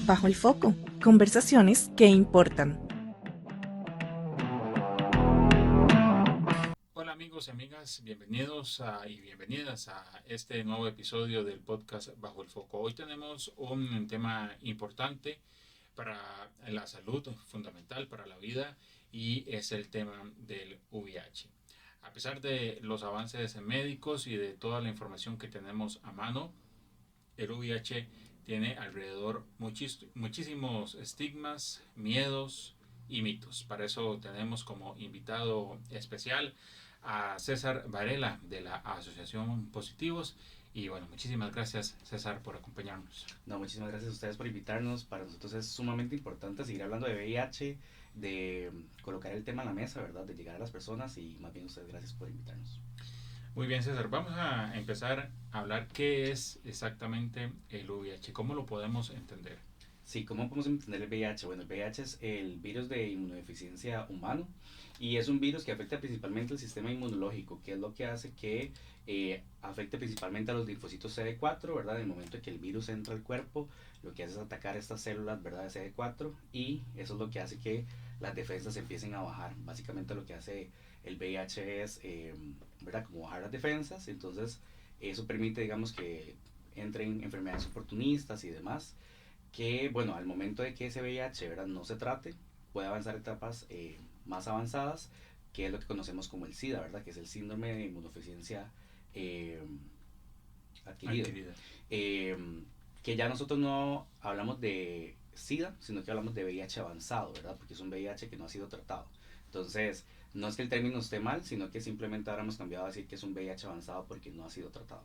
Bajo el foco, conversaciones que importan. Hola amigos y amigas, y bienvenidas a este nuevo episodio del podcast Bajo el Foco. Hoy tenemos un tema importante para la salud, fundamental para la vida, y es el tema del VIH. A pesar de los avances médicos y de toda la información que tenemos a mano, el VIH tiene alrededor muchísimos estigmas, miedos y mitos. Para eso tenemos como invitado especial a César Varela de la Asociación Positivos. Y bueno, muchísimas gracias César por acompañarnos. No, muchísimas gracias a ustedes por invitarnos. Para nosotros es sumamente importante seguir hablando de VIH, de colocar el tema en la mesa, ¿verdad? De llegar a las personas y más bien ustedes gracias por invitarnos. Muy bien César, vamos a empezar a hablar qué es exactamente el VIH, cómo lo podemos entender. Sí, ¿cómo podemos entender el VIH? Bueno, el VIH es el virus de inmunodeficiencia humano y es un virus que afecta principalmente el sistema inmunológico, que es lo que hace que afecte principalmente a los linfocitos CD4, ¿verdad? En el momento en que el virus entra al cuerpo, lo que hace es atacar estas células, ¿verdad? De CD4 y eso es lo que hace que las defensas empiecen a bajar. Básicamente lo que hace el VIH es, ¿verdad? Como bajar las defensas, entonces eso permite, digamos, que entren enfermedades oportunistas y demás que, bueno, al momento de que ese VIH, ¿verdad? No se trate, puede avanzar a etapas más avanzadas, que es lo que conocemos como el SIDA, ¿verdad? Que es el síndrome de inmunodeficiencia eh, adquirido. Adquirida. Eh, que ya nosotros no hablamos de SIDA, sino que hablamos de VIH avanzado, ¿verdad? Porque es un VIH que no ha sido tratado. Entonces, no es que el término esté mal, sino que simplemente ahora hemos cambiado a decir que es un VIH avanzado porque no ha sido tratado.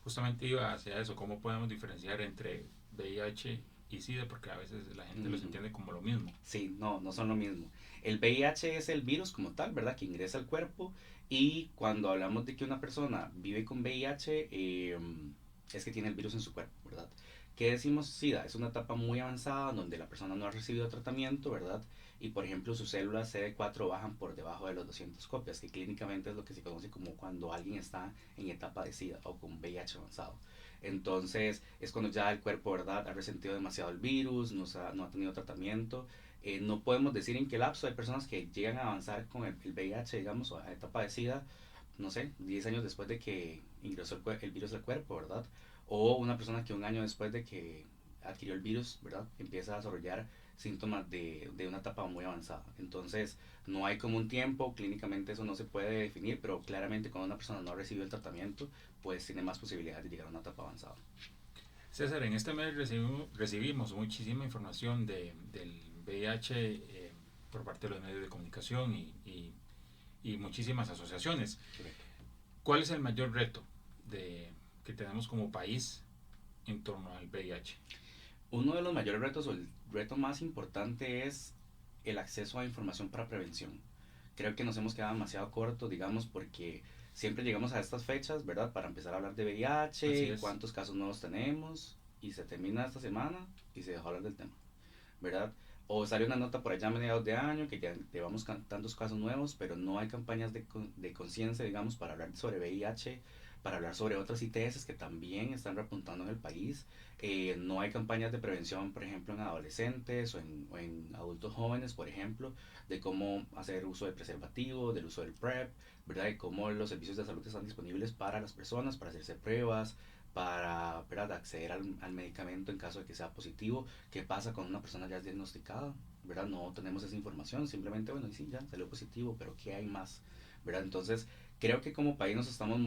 Justamente iba hacia eso, cómo podemos diferenciar entre VIH y SIDA, porque a veces la gente los entiende como lo mismo. Sí, no, no son lo mismo. El VIH es el virus como tal, ¿verdad? Que ingresa al cuerpo y cuando hablamos de que una persona vive con VIH, es que tiene el virus en su cuerpo, ¿verdad? ¿Qué decimos? SIDA es una etapa muy avanzada donde la persona no ha recibido tratamiento, ¿verdad? Y por ejemplo sus células CD4 bajan por debajo de los 200 copias, que clínicamente es lo que se conoce como cuando alguien está en etapa de SIDA o con VIH avanzado. Entonces es cuando ya el cuerpo, ¿verdad? Ha resentido demasiado el virus, no ha tenido tratamiento. No podemos decir en qué lapso hay personas que llegan a avanzar con el VIH, digamos, o a etapa de SIDA, no sé, 10 años después de que ingresó el virus al cuerpo, ¿verdad? O una persona que un año después de que adquirió el virus, ¿verdad? Empieza a desarrollar síntomas de una etapa muy avanzada. Entonces, no hay como un tiempo, clínicamente eso no se puede definir, pero claramente cuando una persona no ha recibido el tratamiento, pues tiene más posibilidades de llegar a una etapa avanzada. César, en este mes recibimos muchísima información del VIH por parte de los medios de comunicación y muchísimas asociaciones. Correcto. ¿Cuál es el mayor reto que tenemos como país en torno al VIH? Uno de los mayores retos o el reto más importante es el acceso a información para prevención. Creo que nos hemos quedado demasiado cortos, digamos, porque siempre llegamos a estas fechas, ¿verdad? Para empezar a hablar de Así VIH, es. cuántos casos nuevos tenemos, y se termina esta semana y se dejó hablar del tema, ¿verdad? O sale una nota por allá a mediados de año que ya llevamos tantos casos nuevos, pero no hay campañas de conciencia, digamos, para hablar sobre VIH, para hablar sobre otras ITS que también están repuntando en el país. No hay campañas de prevención, por ejemplo, en adolescentes o en adultos jóvenes, por ejemplo, de cómo hacer uso de preservativo, del uso del PrEP, ¿verdad? De cómo los servicios de salud están disponibles para las personas, para hacerse pruebas, para, ¿verdad?, acceder al medicamento en caso de que sea positivo. ¿Qué pasa cuando una persona ya es diagnosticada? ¿Verdad? No tenemos esa información, simplemente, bueno, y sí, ya salió positivo, pero ¿qué hay más? ¿Verdad? Entonces, creo que como país nos estamos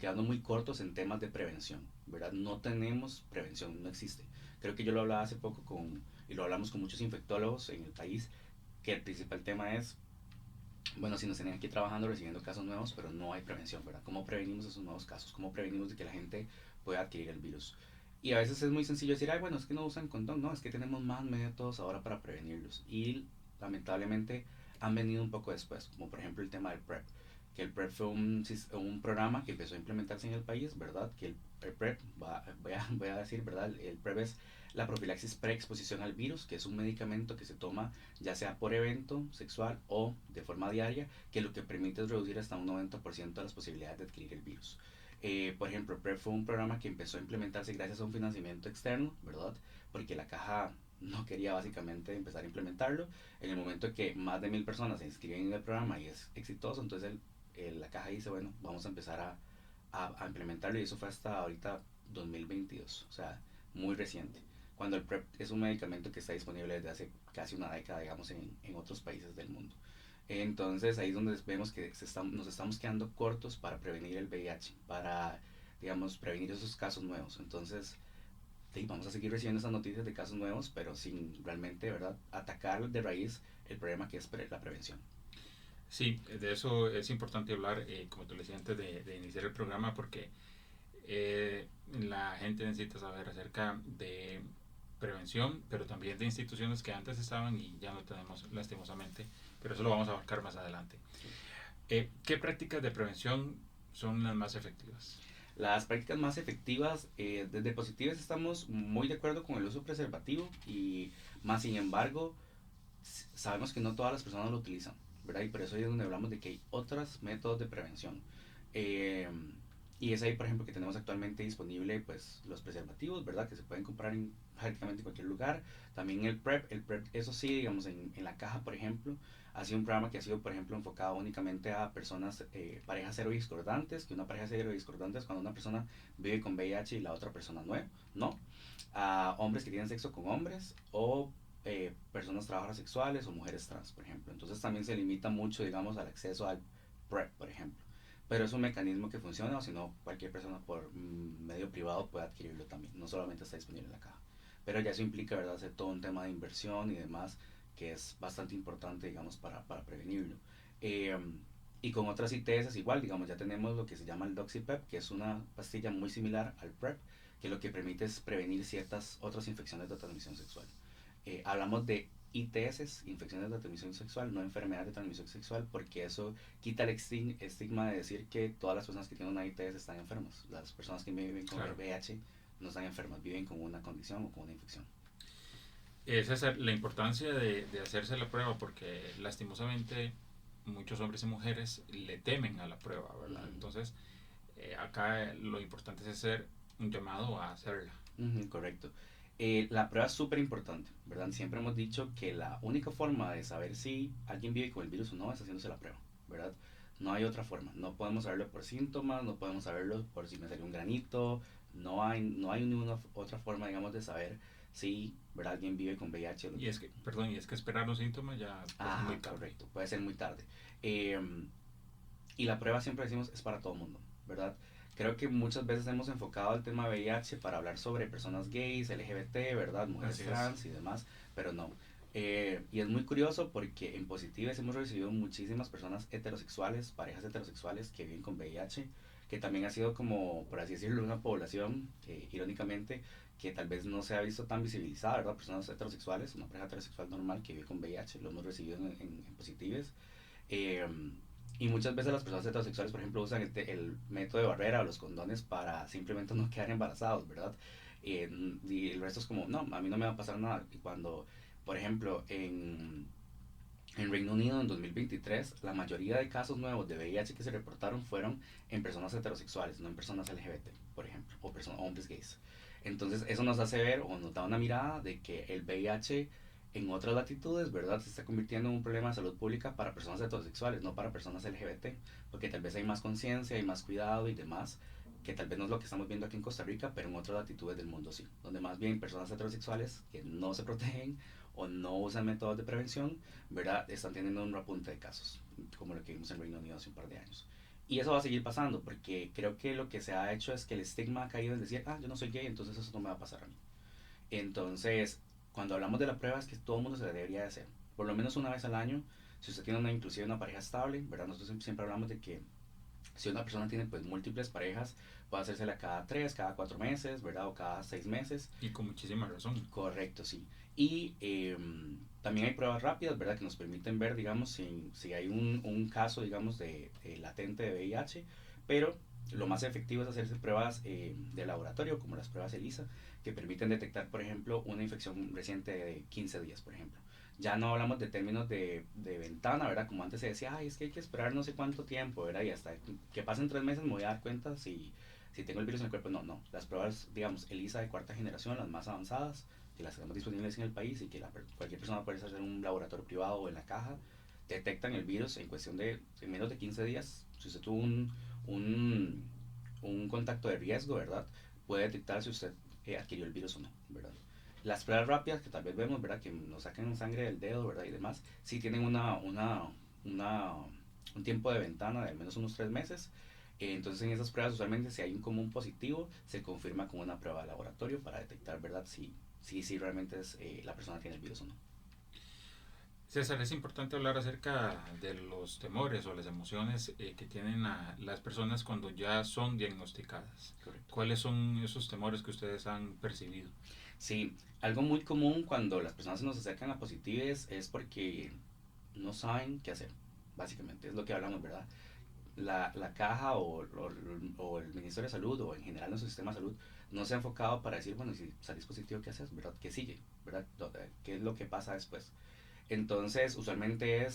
quedando muy cortos en temas de prevención, ¿verdad? No tenemos prevención, no existe. Creo que yo lo hablaba hace poco y lo hablamos con muchos infectólogos en el país, que el principal tema es, bueno, si nos tienen aquí trabajando, recibiendo casos nuevos, pero no hay prevención, ¿verdad? ¿Cómo prevenimos esos nuevos casos? ¿Cómo prevenimos de que la gente pueda adquirir el virus? Y a veces es muy sencillo decir, ay, bueno, es que no usan condón. No, es que tenemos más métodos ahora para prevenirlos. Y lamentablemente han venido un poco después, como por ejemplo el tema del PrEP. Que el PrEP fue un programa que empezó a implementarse en el país, ¿verdad? Que el PrEP, voy a decir, ¿verdad? El PrEP es la profilaxis preexposición al virus, que es un medicamento que se toma ya sea por evento sexual o de forma diaria, que lo que permite es reducir hasta un 90% de las posibilidades de adquirir el virus. Por ejemplo, PrEP fue un programa que empezó a implementarse gracias a un financiamiento externo, ¿verdad? porque la caja no quería básicamente empezar a implementarlo. En el momento que más de 1000 personas se inscriben en el programa y es exitoso, entonces la caja dice, bueno, vamos a empezar a implementarlo, y eso fue hasta ahorita 2022, o sea, muy reciente, cuando el PrEP es un medicamento que está disponible desde hace casi una década, digamos, en otros países del mundo. Entonces ahí es donde vemos que nos estamos quedando cortos para prevenir el VIH, para, digamos, prevenir esos casos nuevos. Entonces, sí, vamos a seguir recibiendo esas noticias de casos nuevos, pero sin realmente, ¿verdad?, atacar de raíz el problema que es la prevención. Sí, de eso es importante hablar, como te lo decía antes de iniciar el programa, porque la gente necesita saber acerca de prevención, pero también de instituciones que antes estaban y ya no tenemos lastimosamente, pero eso lo vamos a abarcar más adelante. ¿Qué prácticas de prevención son las más efectivas? Las prácticas más efectivas, desde Positivas estamos muy de acuerdo con el uso preservativo, y más sin embargo sabemos que no todas las personas lo utilizan, ¿verdad? Y por eso es donde hablamos de que hay otros métodos de prevención. Eh, y es ahí, por ejemplo, que tenemos actualmente disponible pues los preservativos, ¿verdad? Que se pueden comprar en prácticamente cualquier lugar. También el PrEP, eso sí, digamos, en la caja, por ejemplo, ha sido un programa que ha sido, por ejemplo, enfocado únicamente a personas, parejas serodiscordantes, que una pareja serodiscordante es cuando una persona vive con VIH y la otra persona no. A hombres que tienen sexo con hombres, o personas trabajadoras sexuales, o mujeres trans, por ejemplo. Entonces también se limita mucho, digamos, al acceso al PrEP, por ejemplo. Pero es un mecanismo que funciona, o si no, cualquier persona por medio privado puede adquirirlo también. No solamente está disponible en la caja. Pero ya eso implica, ¿verdad?, hacer todo un tema de inversión y demás, que es bastante importante, digamos, para prevenirlo. Eh, y con otras ITS igual, digamos, ya tenemos lo que se llama el Doxypep, que es una pastilla muy similar al PrEP, que lo que permite es prevenir ciertas otras infecciones de transmisión sexual. Hablamos de ITS, infecciones de transmisión sexual, no enfermedades de transmisión sexual, porque eso quita el estigma de decir que todas las personas que tienen una ITS están enfermas. Las personas que viven con el VIH no están enfermas, viven con una condición o con una infección. Esa es la importancia de hacerse la prueba, porque lastimosamente muchos hombres y mujeres le temen a la prueba, ¿verdad? Entonces, acá lo importante es hacer un llamado a hacerla. Correcto. La prueba es súper importante, ¿verdad? Siempre hemos dicho que la única forma de saber si alguien vive con el virus o no es haciéndose la prueba, ¿verdad? No hay otra forma. No podemos saberlo por síntomas, no podemos saberlo por si me salió un granito. No hay ninguna otra forma, digamos, de saber si, ¿verdad?, alguien vive con VIH o no. Y es que esperar los síntomas ya es muy tarde. Correcto, puede ser muy tarde. Y la prueba, siempre decimos, es para todo el mundo, ¿verdad? Creo que muchas veces hemos enfocado el tema VIH para hablar sobre personas gays, LGBT, ¿verdad? Mujeres trans y demás, pero no. Y es muy curioso porque en Positives hemos recibido muchísimas personas heterosexuales, parejas heterosexuales que viven con VIH, que también ha sido como, por así decirlo, una población, irónicamente, que tal vez no se ha visto tan visibilizada, ¿verdad? Personas heterosexuales, una pareja heterosexual normal que vive con VIH, lo hemos recibido en Positives. Y muchas veces las personas heterosexuales, por ejemplo, usan el método de barrera o los condones para simplemente no quedar embarazados, ¿verdad? Y el resto es como, no, a mí no me va a pasar nada. Y cuando, por ejemplo, en Reino Unido en 2023, la mayoría de casos nuevos de VIH que se reportaron fueron en personas heterosexuales, no en personas LGBT, por ejemplo, o hombres gays. Entonces eso nos hace ver, o nos da una mirada de que el VIH en otras latitudes, ¿verdad?, se está convirtiendo en un problema de salud pública para personas heterosexuales, no para personas LGBT, porque tal vez hay más conciencia, hay más cuidado y demás, que tal vez no es lo que estamos viendo aquí en Costa Rica, pero en otras latitudes del mundo sí, donde más bien personas heterosexuales que no se protegen o no usan métodos de prevención, ¿verdad?, están teniendo un repunte de casos, como lo que vimos en Reino Unido hace un par de años. Y eso va a seguir pasando, porque creo que lo que se ha hecho es que el estigma ha caído en decir, yo no soy gay, entonces eso no me va a pasar a mí. Entonces, cuando hablamos de la prueba, es que todo el mundo se la debería de hacer, por lo menos una vez al año. Si usted tiene inclusive una pareja estable, ¿verdad? Nosotros siempre hablamos de que si una persona tiene pues múltiples parejas, puede hacérsela cada 3, cada 4 meses, ¿verdad? O cada 6 meses. Y con muchísima razón. Correcto, sí. Y también hay pruebas rápidas, ¿verdad?, que nos permiten ver, digamos, si hay un caso, digamos, de latente de VIH, pero lo más efectivo es hacerse pruebas de laboratorio, como las pruebas ELISA, que permiten detectar, por ejemplo, una infección reciente de 15 días, por ejemplo. Ya no hablamos de términos de ventana, ¿verdad? Como antes se decía, es que hay que esperar no sé cuánto tiempo, ¿verdad? Y hasta que pasen 3 meses me voy a dar cuenta si tengo el virus en el cuerpo. No. Las pruebas, digamos, ELISA de cuarta generación, las más avanzadas, que las tenemos disponibles en el país y que cualquier persona puede hacer un laboratorio privado o en la caja, detectan el virus en cuestión de en menos de 15 días. Si usted tuvo un, un contacto de riesgo, ¿verdad? Puede detectar si usted adquirió el virus o no, ¿verdad? Las pruebas rápidas que tal vez vemos, ¿verdad? Que nos sacan sangre del dedo, ¿verdad? Y demás, sí tienen una, un tiempo de ventana de al menos unos 3 meses. Entonces en esas pruebas usualmente si hay un común positivo, se confirma con una prueba de laboratorio para detectar, ¿verdad? Si realmente la persona tiene el virus o no. César, es importante hablar acerca de los temores o las emociones que tienen las personas cuando ya son diagnosticadas. Correcto. ¿Cuáles son esos temores que ustedes han percibido? Sí, algo muy común cuando las personas se nos acercan a positives es porque no saben qué hacer, básicamente, es lo que hablamos, ¿verdad? La caja o el Ministerio de Salud o en general nuestro sistema de salud no se ha enfocado para decir, bueno, si salís positivo, ¿qué haces? ¿Verdad? ¿Qué sigue? ¿Verdad? ¿Qué es lo que pasa después? Entonces, usualmente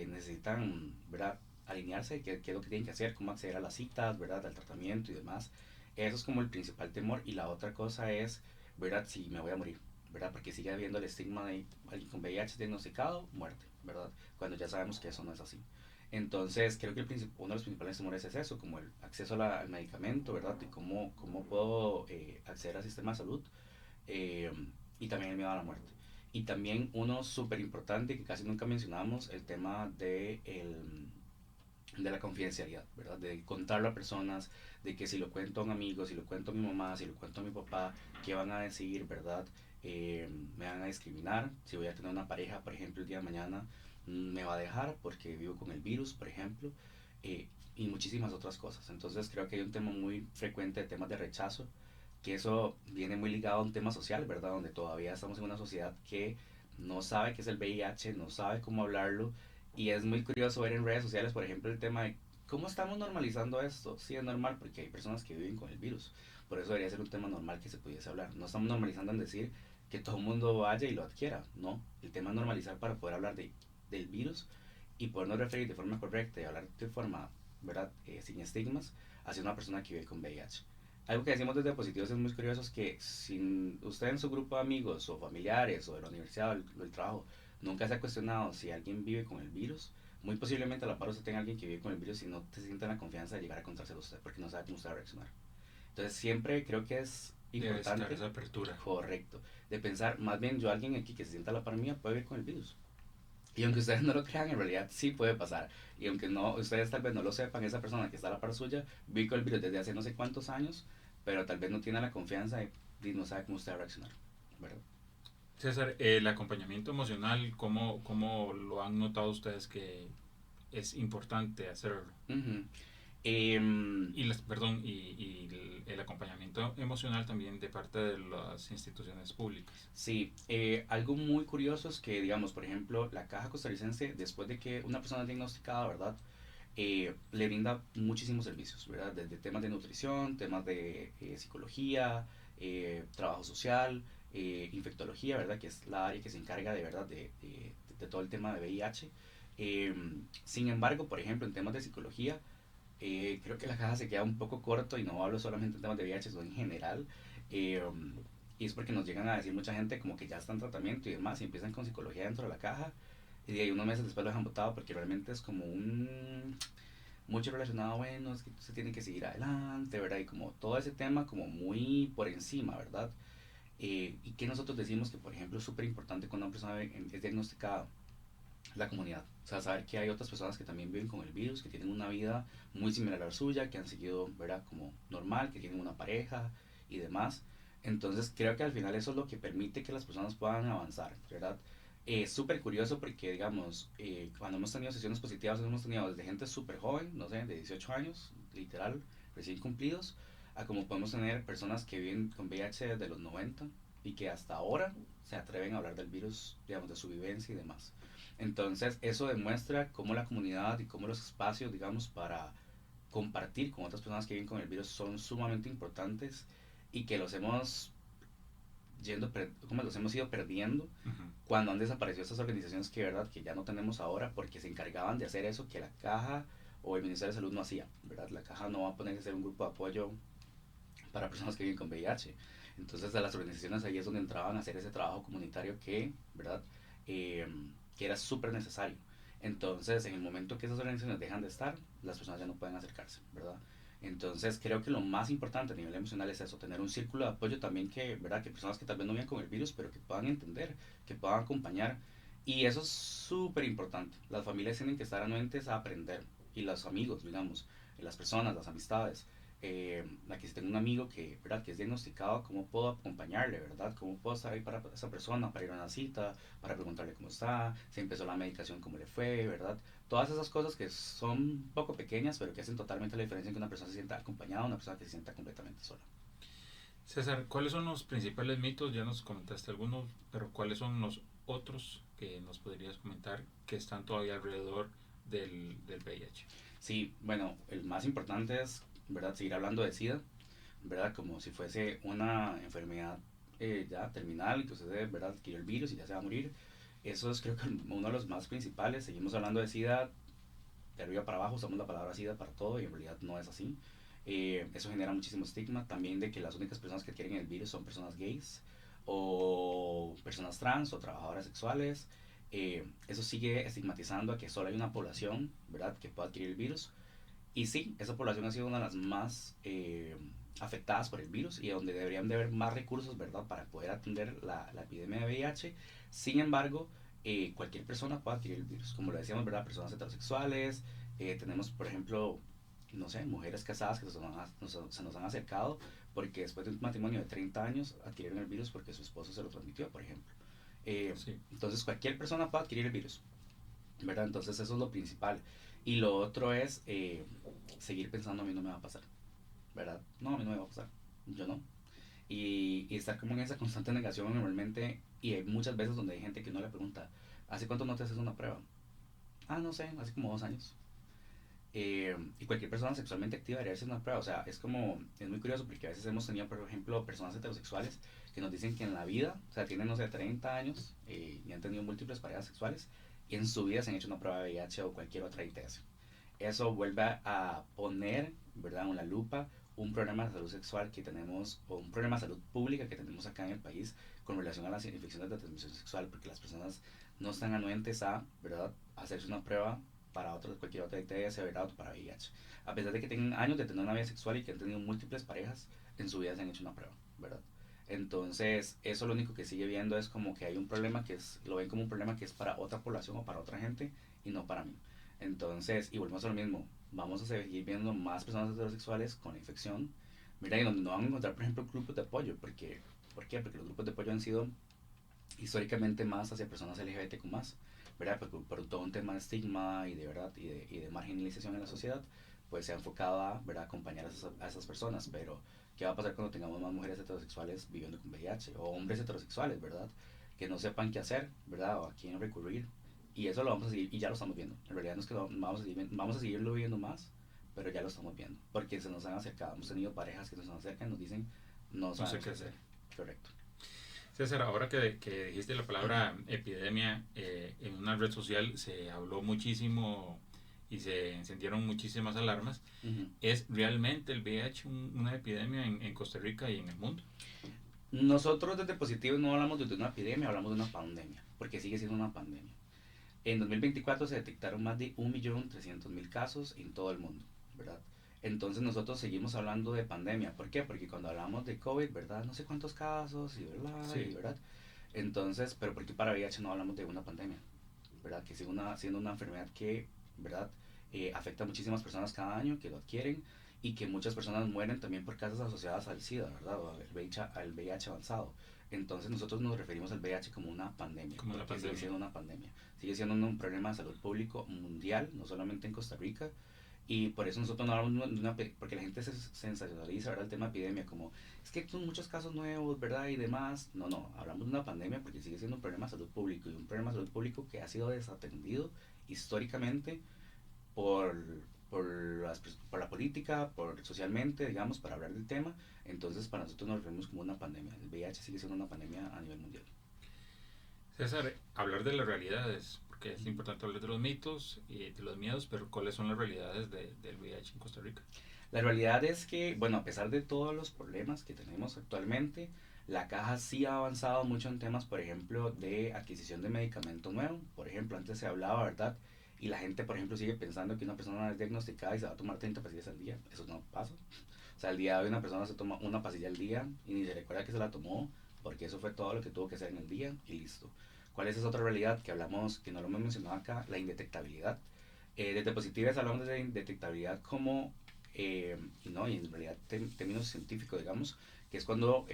necesitan, ¿verdad? Alinearse, qué es lo que tienen que hacer, cómo acceder a las citas, ¿verdad? Al tratamiento y demás. Eso es como el principal temor. Y la otra cosa es, ¿verdad? Si me voy a morir, ¿verdad? Porque sigue habiendo el estigma de alguien con VIH diagnosticado, muerte, ¿verdad? Cuando ya sabemos que eso no es así. Entonces, creo que uno de los principales temores es eso, como el acceso al medicamento, ¿verdad? Y cómo puedo acceder al sistema de salud. eh, y también el miedo a la muerte. Y también uno súper importante que casi nunca mencionamos, el tema de la confidencialidad, ¿verdad? De contarlo a personas, de que si lo cuento a un amigo, si lo cuento a mi mamá, si lo cuento a mi papá, ¿qué van a decir, verdad? Me van a discriminar, si voy a tener una pareja, por ejemplo, el día de mañana me va a dejar porque vivo con el virus, por ejemplo, y muchísimas otras cosas. Entonces creo que hay un tema muy frecuente de temas de rechazo, que eso viene muy ligado a un tema social, ¿verdad? Donde todavía estamos en una sociedad que no sabe qué es el VIH, no sabe cómo hablarlo, y es muy curioso ver en redes sociales, por ejemplo, el tema de cómo estamos normalizando esto. Sí, es normal porque hay personas que viven con el virus. Por eso debería ser un tema normal que se pudiese hablar. No estamos normalizando en decir que todo el mundo vaya y lo adquiera. No, el tema es normalizar para poder hablar del virus y podernos referir de forma correcta y hablar de forma, ¿verdad? Sin estigmas hacia una persona que vive con VIH. Algo que decimos desde Positivos es muy curioso es que si usted en su grupo de amigos o familiares o de la universidad o del trabajo nunca se ha cuestionado si alguien vive con el virus, muy posiblemente a la par usted tenga alguien que vive con el virus y no te sienta la confianza de llegar a contárselo a usted porque no sabe cómo usted va a reaccionar. Entonces siempre creo que es Debe estar importante, esa apertura. correcto, de pensar, más bien yo alguien aquí que se sienta a la par mía puede vivir con el virus. Y aunque ustedes no lo crean, en realidad sí puede pasar. Y aunque no, ustedes tal vez no lo sepan, esa persona que está a la par suya vive con el virus desde hace no sé cuántos años, pero tal vez no tiene la confianza y no sabe cómo usted va a reaccionar, ¿verdad? César, el acompañamiento emocional, ¿cómo lo han notado ustedes que es importante hacerlo? Ujú. Em, Perdón, y el acompañamiento emocional también de parte de las instituciones públicas. Sí, algo muy curioso es que, digamos, por ejemplo, la Caja Costarricense, después de que una persona es diagnosticada, ¿verdad? Le brinda muchísimos servicios, ¿verdad? Desde temas de nutrición, temas de psicología, trabajo social, infectología, ¿verdad? Que es la área que se encarga de verdad de todo el tema de VIH. Sin embargo, por ejemplo, en temas de psicología, creo que la caja se queda un poco corto y no hablo solamente en temas de VIH, sino en general. eh, y es porque nos llegan a decir mucha gente como que ya está en tratamiento y demás y empiezan con psicología dentro de la caja y de ahí unos meses después lo dejan botado porque realmente es como mucho relacionado, bueno, es que se tiene que seguir adelante, ¿verdad? Y como todo ese tema como muy por encima, ¿verdad? Y que nosotros decimos que, por ejemplo, es súper importante cuando una persona es diagnosticada, la comunidad. O sea, saber que hay otras personas que también viven con el virus, que tienen una vida muy similar a la suya, que han seguido, ¿verdad? Como normal, que tienen una pareja y demás. Entonces creo que al final eso es lo que permite que las personas puedan avanzar, ¿verdad? Es súper curioso porque, digamos, cuando hemos tenido sesiones positivas, hemos tenido desde gente súper joven, no sé, de 18 años, literal, recién cumplidos, a como podemos tener personas que viven con VIH desde los 90 y que hasta ahora se atreven a hablar del virus, digamos, de su vivencia y demás. Entonces, eso demuestra cómo la comunidad y cómo los espacios, digamos, para compartir con otras personas que viven con el virus son sumamente importantes y que como los hemos ido perdiendo Ujú. cuando han desaparecido estas organizaciones que, verdad, que ya no tenemos ahora porque se encargaban de hacer eso que la caja o el Ministerio de Salud no hacía, ¿verdad? La caja no va a ponerse a hacer un grupo de apoyo para personas que viven con VIH. Entonces a las organizaciones ahí es donde entraban a hacer ese trabajo comunitario que, ¿verdad? Eh, que era súper necesario. Entonces, en el momento que esas organizaciones dejan de estar, las personas ya no pueden acercarse, ¿verdad? Entonces, creo que lo más importante a nivel emocional es eso, tener un círculo de apoyo también que, ¿verdad? Que personas que tal vez no viven con el virus, pero que puedan entender, que puedan acompañar. Y eso es súper importante. Las familias tienen que estar anuentes a aprender. Y los amigos, digamos, las personas, las amistades. Aquí si tengo un amigo que, ¿verdad? Que es diagnosticado, ¿cómo puedo acompañarle, ¿verdad? ¿Cómo puedo estar ahí para esa persona, para ir a una cita, para preguntarle cómo está, si empezó la medicación, cómo le fue, ¿verdad? Todas esas cosas que son un poco pequeñas, pero que hacen totalmente la diferencia en que una persona se sienta acompañada, una persona que se sienta completamente sola. César, ¿cuáles son los principales mitos? Ya nos comentaste algunos, pero ¿cuáles son los otros que nos podrías comentar que están todavía alrededor del VIH? Sí, bueno, el más importante es, ¿verdad? Seguir hablando de SIDA, ¿verdad? Como si fuese una enfermedad ya terminal, que usted, ¿verdad? Adquirió el virus y ya se va a morir. Eso es creo que uno de los más principales. Seguimos hablando de SIDA de arriba para abajo, usamos la palabra SIDA para todo y en realidad no es así. Eso genera muchísimo estigma también de que las únicas personas que adquieren el virus son personas gays o personas trans o trabajadoras sexuales. Eso sigue estigmatizando a que solo hay una población, ¿verdad?, que puede adquirir el virus. Y sí, esa población ha sido una de las más afectadas por el virus y donde deberían de haber más recursos, ¿verdad?, para poder atender la epidemia de VIH. Sin embargo, cualquier persona puede adquirir el virus. Como lo decíamos, ¿verdad?, personas heterosexuales, tenemos, por ejemplo, no sé, mujeres casadas que se nos han acercado porque después de un matrimonio de 30 años adquirieron el virus porque su esposo se lo transmitió, por ejemplo. Sí. Entonces, cualquier persona puede adquirir el virus, ¿verdad? Entonces, eso es lo principal. Y lo otro es seguir pensando a mí no me va a pasar, ¿verdad? No, a mí no me va a pasar, yo no. Y estar como en esa constante negación normalmente, y hay muchas veces donde hay gente que no le pregunta, ¿hace cuánto no te haces una prueba? Ah, no sé, hace como 2 años. Y cualquier persona sexualmente activa debería hacer una prueba, o sea, es como, es muy curioso porque a veces hemos tenido, por ejemplo, personas heterosexuales que nos dicen que en la vida, o sea, tienen, no sé, 30 años y han tenido múltiples parejas sexuales y en su vida se han hecho una prueba de VIH o cualquier otra ITS. Eso vuelve a poner, ¿verdad?, en la lupa un problema de salud sexual que tenemos, o un problema de salud pública que tenemos acá en el país con relación a las infecciones de transmisión sexual, porque las personas no están anuentes a, ¿verdad?, hacerse una prueba para cualquier otra ITS, ¿verdad?, o para VIH. A pesar de que tengan años de tener una vida sexual y que han tenido múltiples parejas, en su vida se han hecho una prueba, ¿verdad? Entonces, eso lo único que sigue viendo es como que hay un problema que es, lo ven como un problema que es para otra población o para otra gente y no para mí. Entonces, y volvemos a lo mismo, vamos a seguir viendo más personas heterosexuales con infección, mira, y donde no van a encontrar, por ejemplo, grupos de apoyo, porque, ¿por qué? Porque los grupos de apoyo han sido históricamente más hacia personas LGBTQ+, ¿verdad? Por todo un tema de estigma y de, ¿verdad?, y de marginalización en la sociedad, pues se ha enfocado a, ¿verdad?, acompañar a esas personas, pero ¿qué va a pasar cuando tengamos más mujeres heterosexuales viviendo con VIH? O hombres heterosexuales, ¿verdad?, que no sepan qué hacer, ¿verdad?, o a quién recurrir. Y eso lo vamos a seguir, y ya lo estamos viendo. En realidad no es que vamos a seguirlo viendo más, pero ya lo estamos viendo. Porque se nos han acercado, hemos tenido parejas que nos acercan y nos dicen, no No sé sabemos qué qué hacer. hacer. Correcto. César, ahora que dijiste la palabra epidemia, en una red social se habló muchísimo y se encendieron muchísimas alarmas. Ujú. ¿Es realmente el VIH una epidemia en Costa Rica y en el mundo? Nosotros desde Positivo no hablamos de una epidemia, hablamos de una pandemia, porque sigue siendo una pandemia. En 2024 se detectaron más de 1.300.000 casos en todo el mundo, ¿verdad? Entonces nosotros seguimos hablando de pandemia. ¿Por qué? Porque cuando hablamos de COVID, ¿verdad? No sé cuántos casos y, ¿verdad? Y, Sí. ¿verdad? Entonces, pero ¿por qué para VIH no hablamos de una pandemia? ¿Verdad? Que siendo una enfermedad que, ¿verdad?, afecta a muchísimas personas cada año que lo adquieren y que muchas personas mueren también por causas asociadas al SIDA, ¿verdad? O al VIH avanzado. Entonces nosotros nos referimos al VIH como una pandemia, Como una porque sigue pandemia. siendo una pandemia. Sigue siendo un problema de salud público mundial, no solamente en Costa Rica. Y por eso nosotros no hablamos de porque la gente se sensacionaliza, ¿verdad?, el tema epidemia, como es que son muchos casos nuevos, ¿verdad? Y demás. No, no, hablamos de una pandemia porque sigue siendo un problema de salud público y un problema de salud público que ha sido desatendido históricamente por, por la política, por socialmente, digamos, para hablar del tema. Entonces, para nosotros nos vemos como una pandemia. El VIH sigue siendo una pandemia a nivel mundial. César, hablar de las realidades, porque es importante hablar de los mitos y de los miedos, pero ¿cuáles son las realidades del VIH en Costa Rica? La realidad es que, bueno, a pesar de todos los problemas que tenemos actualmente, La caja sí ha avanzado mucho en temas, por ejemplo, de adquisición de medicamento nuevo. Por ejemplo, antes se hablaba, ¿verdad? Y la gente, por ejemplo, sigue pensando que una persona es diagnosticada y se va a tomar 30 pastillas al día. Eso no pasa. O sea, al día de hoy una persona se toma una pastilla al día y ni se recuerda que se la tomó, porque eso fue todo lo que tuvo que hacer en el día y listo. ¿Cuál es esa otra realidad que hablamos, que no lo hemos mencionado acá? La indetectabilidad. Desde Positivas hablamos de indetectabilidad como, no, y en realidad términos científicos, digamos, que es cuando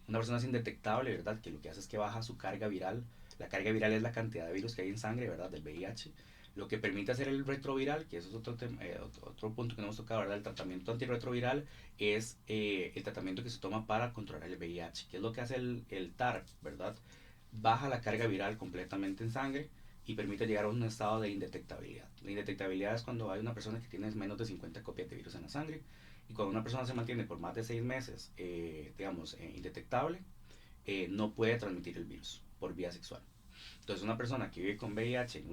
una persona es indetectable, ¿verdad? Que lo que hace es que baja su carga viral. La carga viral es la cantidad de virus que hay en sangre, ¿verdad? Del VIH. Lo que permite hacer el retroviral, que eso es otro punto que no hemos tocado, ¿verdad? El tratamiento antirretroviral es el tratamiento que se toma para controlar el VIH. ¿Qué es lo que hace el TARP, ¿verdad? Baja la carga viral completamente en sangre y permite llegar a un estado de indetectabilidad. La indetectabilidad es cuando hay una persona que tiene menos de 50 copias de virus en la sangre, y cuando una persona se mantiene por más de 6 meses, digamos, indetectable, no puede transmitir el virus por vía sexual. Entonces, una persona que vive con VIH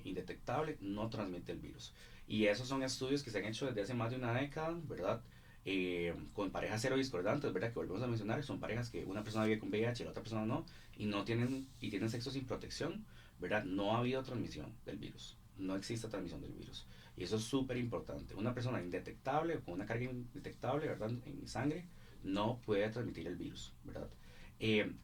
indetectable no transmite el virus. Y esos son estudios que se han hecho desde hace más de una década, ¿verdad? Con parejas cero discordantes, ¿verdad? Que volvemos a mencionar, son parejas que una persona vive con VIH y la otra persona no, y tienen sexo sin protección, ¿verdad? No ha habido transmisión del virus, no existe transmisión del virus. Y eso es súper importante. Una persona indetectable o con una carga indetectable, ¿verdad? En sangre, no puede transmitir el virus, ¿verdad?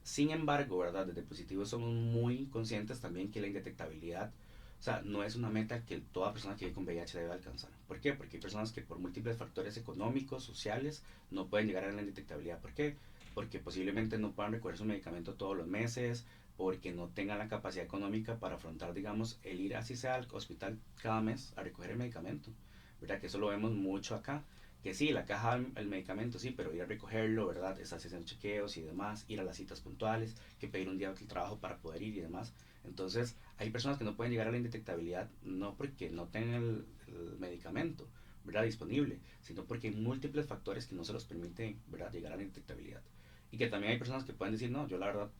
Sin embargo, ¿verdad? Desde Positivo somos muy conscientes también que la indetectabilidad, o sea, no es una meta que toda persona que vive con VIH debe alcanzar. ¿Por qué? Porque hay personas que por múltiples factores económicos, sociales, no pueden llegar a la indetectabilidad. ¿Por qué? Porque posiblemente no puedan recoger su medicamento todos los meses, porque no tengan la capacidad económica para afrontar, digamos, el ir así sea al hospital cada mes a recoger el medicamento. ¿Verdad? Que eso lo vemos mucho acá, que sí, la caja del medicamento, sí, pero ir a recogerlo, ¿verdad? Estar haciendo chequeos y demás, ir a las citas puntuales, que pedir un día de trabajo para poder ir y demás. Entonces, hay personas que no pueden llegar a la indetectabilidad no porque no tengan el medicamento, ¿verdad? Disponible, sino porque hay múltiples factores que no se los permiten, ¿verdad? Llegar a la indetectabilidad. Y que también hay personas que pueden decir, no, yo la verdad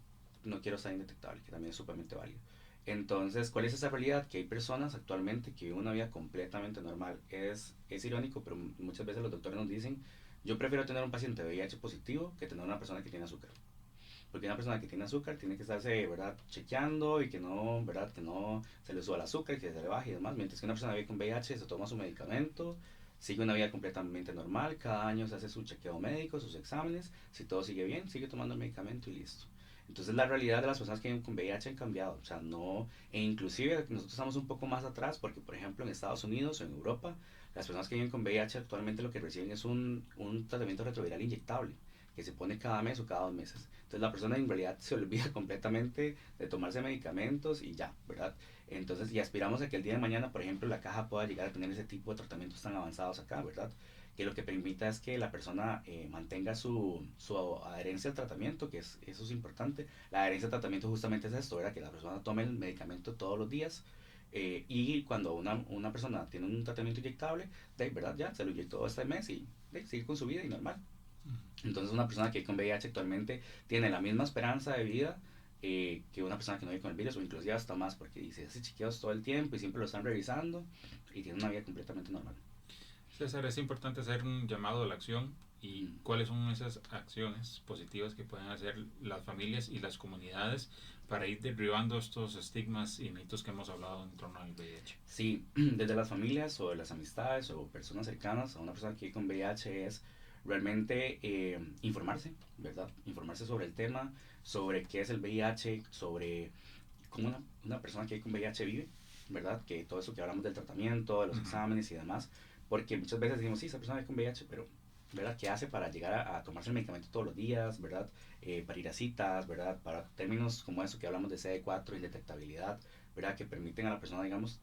no quiero estar indetectable, que también es sumamente válido. Entonces, ¿cuál es esa realidad? Que hay personas actualmente que viven una vida completamente normal. Es irónico, pero muchas veces los doctores nos dicen, yo prefiero tener un paciente VIH positivo que tener una persona que tiene azúcar. Porque una persona que tiene azúcar tiene que estarse, ¿verdad?, chequeando y que no, ¿verdad?, que no se le suba el azúcar, que se le baje y demás. Mientras que una persona que vive con VIH se toma su medicamento, sigue una vida completamente normal, cada año se hace su chequeo médico, sus exámenes, si todo sigue bien, sigue tomando el medicamento y listo. Entonces la realidad de las personas que viven con VIH han cambiado, o sea, no, e inclusive nosotros estamos un poco más atrás porque, por ejemplo, en Estados Unidos o en Europa, las personas que viven con VIH actualmente lo que reciben es un tratamiento retroviral inyectable que se pone cada mes o cada 2 meses. Entonces la persona en realidad se olvida completamente de tomarse medicamentos y ya, ¿verdad? Entonces, y aspiramos a que el día de mañana, por ejemplo, la caja pueda llegar a tener ese tipo de tratamientos tan avanzados acá, ¿verdad? Que lo que permita es que la persona mantenga su adherencia al tratamiento, que eso es importante. La adherencia al tratamiento justamente es esto, ¿verdad? Que la persona tome el medicamento todos los días. Y cuando una persona tiene un tratamiento inyectable, ¿verdad? Ya se lo inyectó este mes y sigue con su vida y normal. Entonces una persona que vive con VIH actualmente tiene la misma esperanza de vida que una persona que no vive con el virus, o inclusive hasta más, porque dice, hace chequeos todo el tiempo y siempre lo están revisando y tiene una vida completamente normal. César, es importante hacer un llamado a la acción y cuáles son esas acciones positivas que pueden hacer las familias y las comunidades para ir derribando estos estigmas y mitos que hemos hablado en torno al VIH. Sí, desde las familias o de las amistades o personas cercanas a una persona que vive con VIH es realmente informarse, ¿verdad? Informarse sobre el tema, sobre qué es el VIH, sobre cómo una persona que vive con VIH vive, ¿verdad? Que todo eso que hablamos del tratamiento, de los exámenes y demás, porque muchas veces decimos, sí, esa persona vive con VIH, pero ¿verdad? ¿Qué hace para llegar a tomarse el medicamento todos los días, ¿verdad? Para ir a citas, ¿verdad? Para términos como eso que hablamos de CD4, indetectabilidad, ¿verdad? Que permiten a la persona, digamos,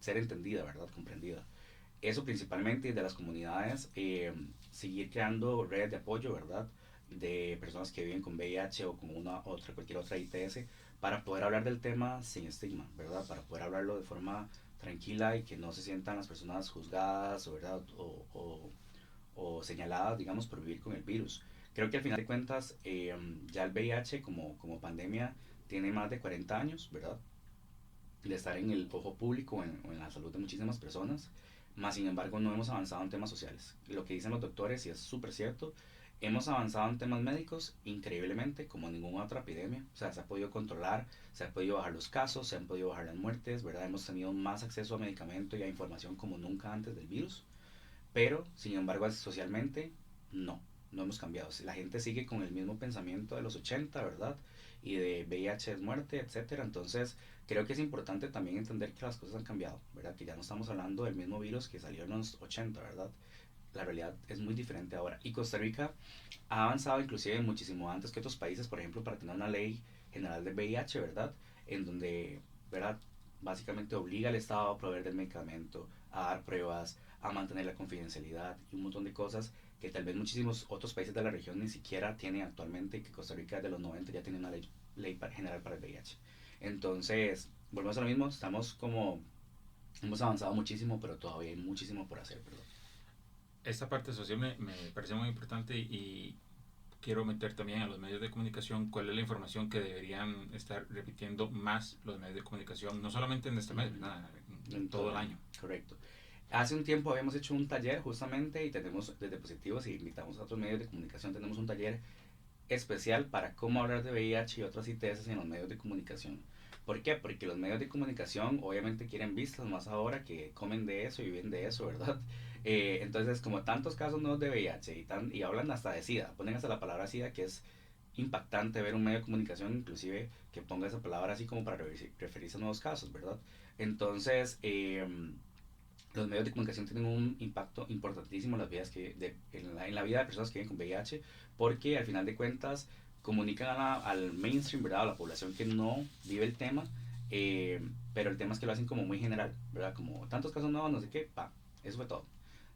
ser entendida, ¿verdad? Comprendida. Eso principalmente de las comunidades, seguir creando redes de apoyo, ¿verdad? De personas que viven con VIH o con cualquier otra ITS, para poder hablar del tema sin estigma, ¿verdad? Para poder hablarlo de forma tranquila y que no se sientan las personas juzgadas, ¿verdad? O señaladas, digamos, por vivir con el virus. Creo que al final de cuentas, ya el VIH como pandemia tiene más de 40 años, ¿verdad? De estar en el ojo público o en la salud de muchísimas personas, más sin embargo no hemos avanzado en temas sociales. Lo que dicen los doctores, y es súper cierto, Hemos avanzado en temas médicos increíblemente como ninguna otra epidemia. O sea, se ha podido controlar, se han podido bajar los casos, se han podido bajar las muertes, ¿verdad? Hemos tenido más acceso a medicamento y a información como nunca antes del virus. Pero, sin embargo, socialmente, no hemos cambiado. La gente sigue con el mismo pensamiento de los 80, ¿verdad? Y de VIH es muerte, etcétera. Entonces, creo que es importante también entender que las cosas han cambiado, ¿verdad? Que ya no estamos hablando del mismo virus que salió en los 80, ¿verdad? La realidad es muy diferente ahora. Y Costa Rica ha avanzado inclusive muchísimo antes que otros países, por ejemplo, para tener una ley general de VIH, ¿verdad? En donde, ¿verdad? Básicamente obliga al Estado a proveer del medicamento, a dar pruebas, a mantener la confidencialidad y un montón de cosas que tal vez muchísimos otros países de la región ni siquiera tienen actualmente, que Costa Rica de los 90 ya tiene una ley general para el VIH. Entonces, volvemos a lo mismo, estamos como, hemos avanzado muchísimo, pero todavía hay muchísimo por hacer, ¿verdad? Esta parte social me parece muy importante y quiero meter también a los medios de comunicación cuál es la información que deberían estar repitiendo más los medios de comunicación, no solamente en este mes, ¿verdad? En todo el año. Correcto. Hace un tiempo habíamos hecho un taller justamente y tenemos desde Positivos y invitamos a otros medios de comunicación, tenemos un taller especial para cómo hablar de VIH y otras ITS en los medios de comunicación. ¿Por qué? Porque los medios de comunicación obviamente quieren vistas más ahora que comen de eso y viven de eso, ¿verdad? Entonces, como tantos casos nuevos de VIH y hablan hasta de SIDA, ponen hasta la palabra SIDA, que es impactante ver un medio de comunicación inclusive que ponga esa palabra así como para referirse a nuevos casos, ¿verdad? Entonces, los medios de comunicación tienen un impacto importantísimo en las vidas en la vida de personas que viven con VIH, porque al final de cuentas comunican al mainstream, ¿verdad? A la población que no vive el tema, pero el tema es que lo hacen como muy general, ¿verdad? Como tantos casos nuevos, no sé qué, pa, eso fue todo.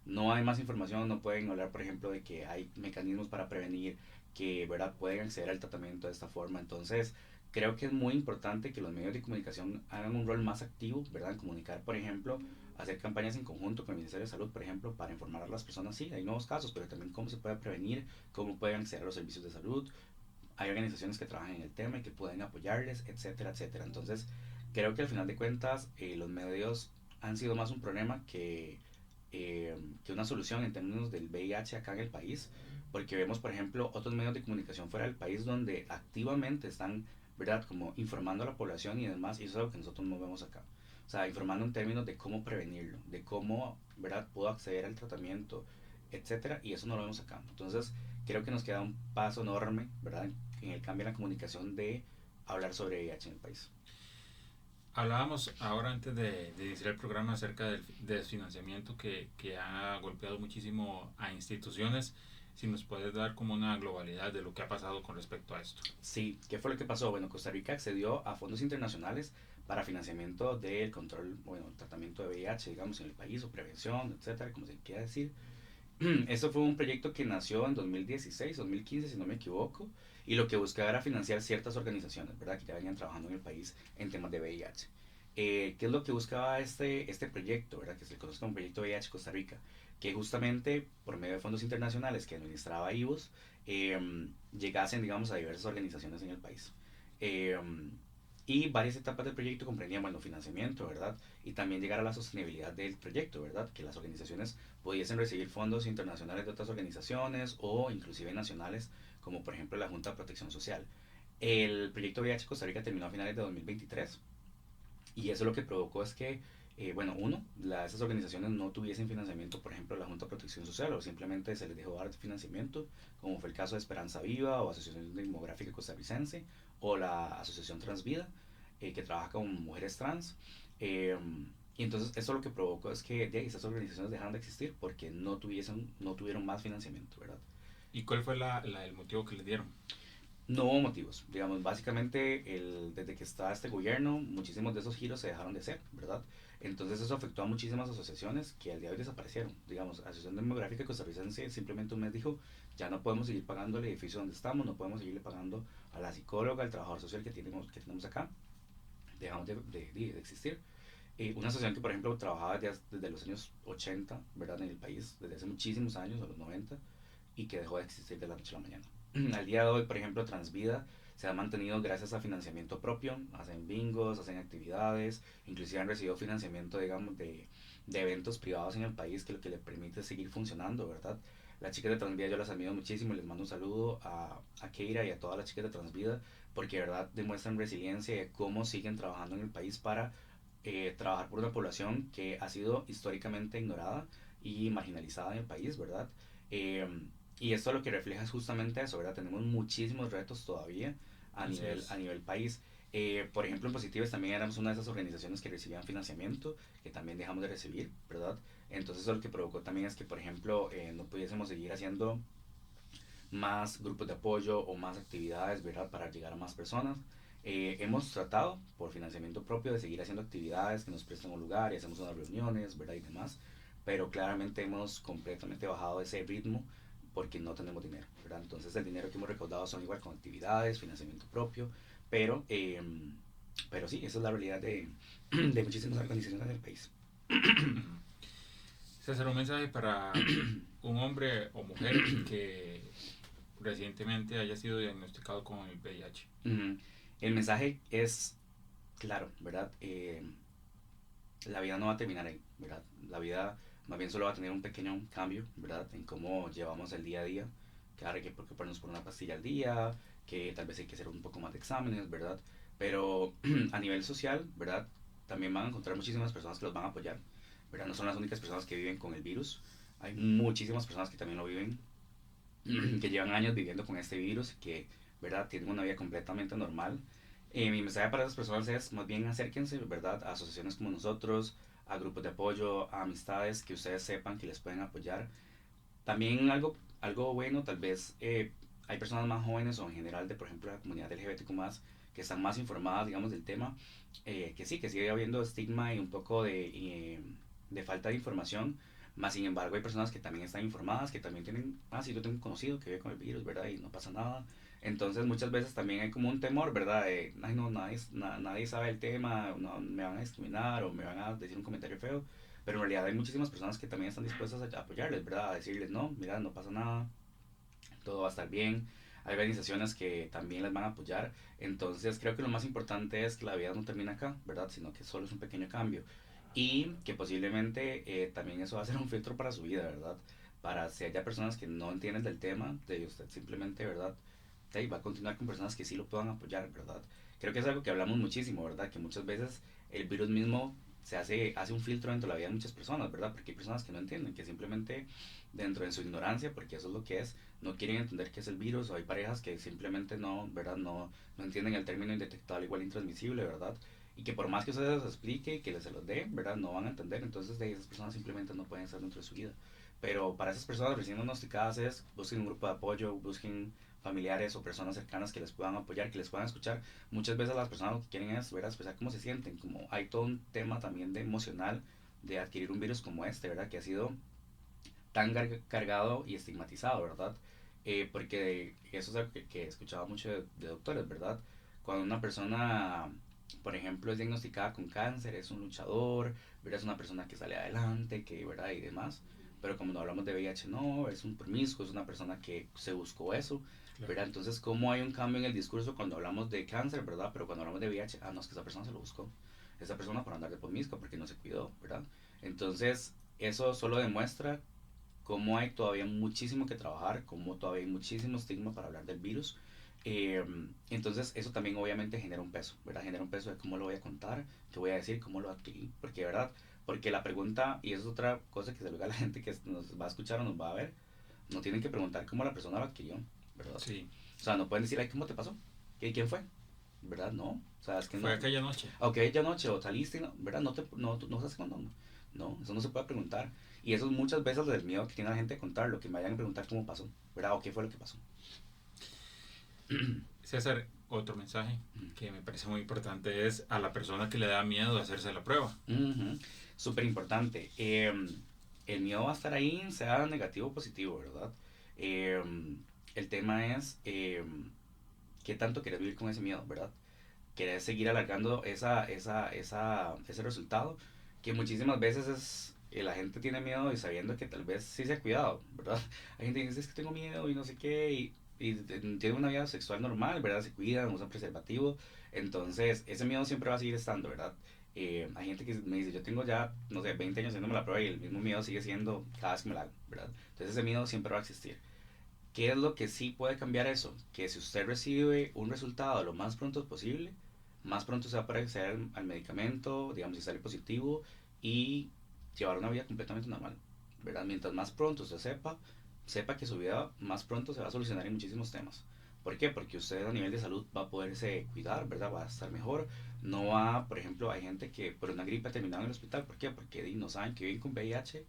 No hay más información, no pueden hablar, por ejemplo, de que hay mecanismos para prevenir, que, ¿verdad? Pueden acceder al tratamiento de esta forma. Entonces, creo que es muy importante que los medios de comunicación hagan un rol más activo, ¿verdad? En comunicar, por ejemplo, hacer campañas en conjunto con el Ministerio de Salud, por ejemplo, para informar a las personas, sí, hay nuevos casos, pero también cómo se puede prevenir, cómo pueden acceder a los servicios de salud. Hay organizaciones que trabajan en el tema y que pueden apoyarles, etcétera, etcétera. Entonces, creo que al final de cuentas, los medios han sido más un problema que una solución en términos del VIH acá en el país, porque vemos, por ejemplo, otros medios de comunicación fuera del país donde activamente están, ¿verdad?, como informando a la población y demás, y eso es algo que nosotros no vemos acá. O sea, informando en términos de cómo prevenirlo, de cómo, ¿verdad?, puedo acceder al tratamiento, etcétera, y eso no lo vemos acá. Entonces, creo que nos queda un paso enorme, ¿verdad?, en el cambio en la comunicación de hablar sobre VIH en el país. Hablábamos ahora antes de iniciar el programa acerca del desfinanciamiento que ha golpeado muchísimo a instituciones. Si nos puedes dar como una globalidad de lo que ha pasado con respecto a esto. Sí, ¿qué fue lo que pasó? Bueno, Costa Rica accedió a fondos internacionales para financiamiento del control, bueno, tratamiento de VIH, digamos, en el país, o prevención, etcétera, como se quiera decir. Esto fue un proyecto que nació en 2016, 2015, si no me equivoco, y lo que buscaba era financiar ciertas organizaciones, ¿verdad?, que ya venían trabajando en el país en temas de VIH. ¿Qué es lo que buscaba este proyecto, ¿verdad?, que se le conoce como Proyecto VIH Costa Rica? Que justamente por medio de fondos internacionales que administraba IVOS, llegasen, digamos, a diversas organizaciones en el país. Eh, y varias etapas del proyecto comprendían, bueno, financiamiento, ¿verdad? Y también llegar a la sostenibilidad del proyecto, ¿verdad? Que las organizaciones pudiesen recibir fondos internacionales de otras organizaciones o inclusive nacionales, como por ejemplo la Junta de Protección Social. El proyecto VIH Costa Rica terminó a finales de 2023 y eso lo que provocó es que, bueno, esas organizaciones no tuviesen financiamiento, por ejemplo, la Junta de Protección Social, o simplemente se les dejó dar financiamiento, como fue el caso de Esperanza Viva o Asociación Demográfica Costarricense o la Asociación Transvida, que trabaja con mujeres trans. Eh, y entonces eso lo que provocó es que esas organizaciones dejaron de existir porque no tuvieron más financiamiento, ¿verdad? ¿Y cuál fue el motivo que le dieron? No hubo motivos, digamos, básicamente desde que está este gobierno, muchísimos de esos giros se dejaron de hacer, ¿verdad? Entonces eso afectó a muchísimas asociaciones que al día de hoy desaparecieron, digamos, Asociación Demográfica Costarricense simplemente un mes dijo, ya no podemos seguir pagando el edificio donde estamos, no podemos seguirle pagando a la psicóloga, al trabajador social que tenemos acá, dejamos de existir. Una asociación que, por ejemplo, trabajaba desde los años 80, ¿verdad? En el país, desde hace muchísimos años, a los 90, y que dejó de existir de la noche a la mañana. Al día de hoy, por ejemplo, Transvida se ha mantenido gracias a financiamiento propio, hacen bingos, hacen actividades, inclusive han recibido financiamiento, digamos, de eventos privados en el país, que lo que le permite seguir funcionando, ¿verdad? Las chicas de Transvida yo las admiro muchísimo, les mando un saludo a Keira y a todas las chicas de Transvida, porque de verdad demuestran resiliencia de cómo siguen trabajando en el país para trabajar por una población que ha sido históricamente ignorada y marginalizada en el país, ¿verdad? Eh, y esto lo que refleja es justamente eso, ¿verdad? Tenemos muchísimos retos todavía Así es. a nivel país. Por ejemplo, en Positives también éramos una de esas organizaciones que recibían financiamiento, que también dejamos de recibir, ¿verdad? Entonces eso lo que provocó también es que, por ejemplo, no pudiésemos seguir haciendo más grupos de apoyo o más actividades, ¿verdad? Para llegar a más personas. Hemos tratado, por financiamiento propio, de seguir haciendo actividades que nos presten un lugar y hacemos unas reuniones, ¿verdad? Y demás, pero claramente hemos completamente bajado ese ritmo porque no tenemos dinero, ¿verdad? Entonces el dinero que hemos recaudado son igual con actividades, financiamiento propio, pero, eh, pero sí, esa es la realidad de muchísimas organizaciones en el país. Ujú. César, un mensaje para un hombre o mujer que recientemente haya sido diagnosticado con el VIH. El mensaje es claro, ¿verdad? La vida no va a terminar ahí, ¿verdad? La vida más bien solo va a tener un pequeño cambio, ¿verdad? En cómo llevamos el día a día, que ahora hay que preocuparnos por una pastilla al día, que tal vez hay que hacer un poco más de exámenes, ¿verdad? Pero a nivel social, ¿verdad? También van a encontrar muchísimas personas que los van a apoyar, ¿verdad? No son las únicas personas que viven con el virus, hay muchísimas personas que también lo viven, que llevan años viviendo con este virus, que, ¿verdad? Tienen una vida completamente normal. Mi mensaje para esas personas es más bien acérquense, ¿verdad? A asociaciones como nosotros, a grupos de apoyo, a amistades que ustedes sepan que les pueden apoyar. También algo bueno, tal vez hay personas más jóvenes o en general de, por ejemplo, la comunidad LGBTQ+, que están más informadas, digamos, del tema, que sí, que sigue habiendo estigma y un poco de falta de información, más sin embargo hay personas que también están informadas, que también tienen, sí, yo tengo un conocido que vive con el virus, ¿verdad? Y no pasa nada. Entonces muchas veces también hay como un temor, ¿verdad? De, ay, no, nadie sabe el tema, no, me van a discriminar o me van a decir un comentario feo. Pero en realidad hay muchísimas personas que también están dispuestas a apoyarles, ¿verdad? A decirles, no, mira, no pasa nada, todo va a estar bien. Hay organizaciones que también les van a apoyar. Entonces creo que lo más importante es que la vida no termina acá, ¿verdad? Sino que solo es un pequeño cambio. Y que posiblemente también eso va a ser un filtro para su vida, ¿verdad? Para si haya personas que no entienden del tema, de usted simplemente, ¿verdad? Va a continuar con personas que sí lo puedan apoyar, ¿verdad? Creo que es algo que hablamos muchísimo, ¿verdad? Que muchas veces el virus mismo hace un filtro dentro de la vida de muchas personas, ¿verdad? Porque hay personas que no entienden, que simplemente dentro de su ignorancia, porque eso es lo que es, no quieren entender qué es el virus, o hay parejas que simplemente no, ¿verdad? No entienden el término indetectable igual intransmisible, ¿verdad? Y que por más que ustedes los explique y que se los dé, ¿verdad? No van a entender, entonces de esas personas simplemente no pueden estar dentro de su vida. Pero para esas personas recién diagnosticadas es, busquen un grupo de apoyo, busquen familiares o personas cercanas que les puedan apoyar, que les puedan escuchar. Muchas veces las personas lo que quieren es ver, expresar cómo se sienten, como hay todo un tema también de emocional de adquirir un virus como este, ¿verdad? Que ha sido tan cargado y estigmatizado, ¿verdad? Porque eso es algo que he escuchado mucho de doctores, ¿verdad? Cuando una persona, por ejemplo, es diagnosticada con cáncer, es un luchador, ¿verdad? Es una persona que sale adelante, que, ¿verdad? Y demás. Pero como no hablamos de VIH, no, es un promiscuo, es una persona que se buscó eso, Claro. ¿verdad? Entonces, ¿cómo hay un cambio en el discurso cuando hablamos de cáncer, ¿verdad? Pero cuando hablamos de VIH, no, es que esa persona se lo buscó. Esa persona por andar de promiscua, porque no se cuidó, ¿verdad? Entonces, eso solo demuestra cómo hay todavía muchísimo que trabajar, cómo todavía hay muchísimo estigma para hablar del virus. Eh, entonces eso también obviamente genera un peso, ¿verdad? Genera un peso de cómo lo voy a contar, qué voy a decir, cómo lo adquirí, porque, ¿verdad? Porque la pregunta, y eso es otra cosa que se le diga a la gente que nos va a escuchar o nos va a ver, no tienen que preguntar cómo la persona lo adquirió, ¿verdad? Sí. O sea, no pueden decir, ay, ¿cómo te pasó? ¿Quién fue? ¿Verdad? No, o sea, es que Fue no, aquella noche. ok, ya noche o saliste, ¿no? ¿Verdad? No estás con no, no, eso no se puede preguntar. Y eso es muchas veces el miedo que tiene la gente de contar, lo que me vayan a preguntar cómo pasó, ¿verdad? O qué fue lo que pasó. César, otro mensaje que me parece muy importante es a la persona que le da miedo hacerse la prueba. Súper importante. El miedo va a estar ahí, sea negativo o positivo, ¿verdad? Eh, el tema es qué tanto quieres vivir con ese miedo, ¿verdad? Querés seguir alargando ese resultado, que muchísimas veces es la gente tiene miedo y sabiendo que tal vez sí se ha cuidado, ¿verdad? Hay gente que dice es que tengo miedo y no sé qué, y tiene una vida sexual normal, ¿verdad? Se cuidan, usan preservativo, entonces ese miedo siempre va a seguir estando, ¿verdad? Hay gente que me dice, yo tengo ya, no sé, 20 años haciéndome la prueba y el mismo miedo sigue siendo cada vez que me la hago, ¿verdad? Entonces ese miedo siempre va a existir. ¿Qué es lo que sí puede cambiar eso? Que si usted recibe un resultado lo más pronto posible, más pronto se va a poder acceder al medicamento, digamos, si sale positivo, y llevar una vida completamente normal, ¿verdad? Mientras más pronto usted sepa que su vida más pronto se va a solucionar en muchísimos temas. ¿Por qué? Porque usted a nivel de salud va a poderse cuidar, ¿verdad? Va a estar mejor. No va, por ejemplo, hay gente que por una gripe ha terminado en el hospital. ¿Por qué? Porque no saben que viven con VIH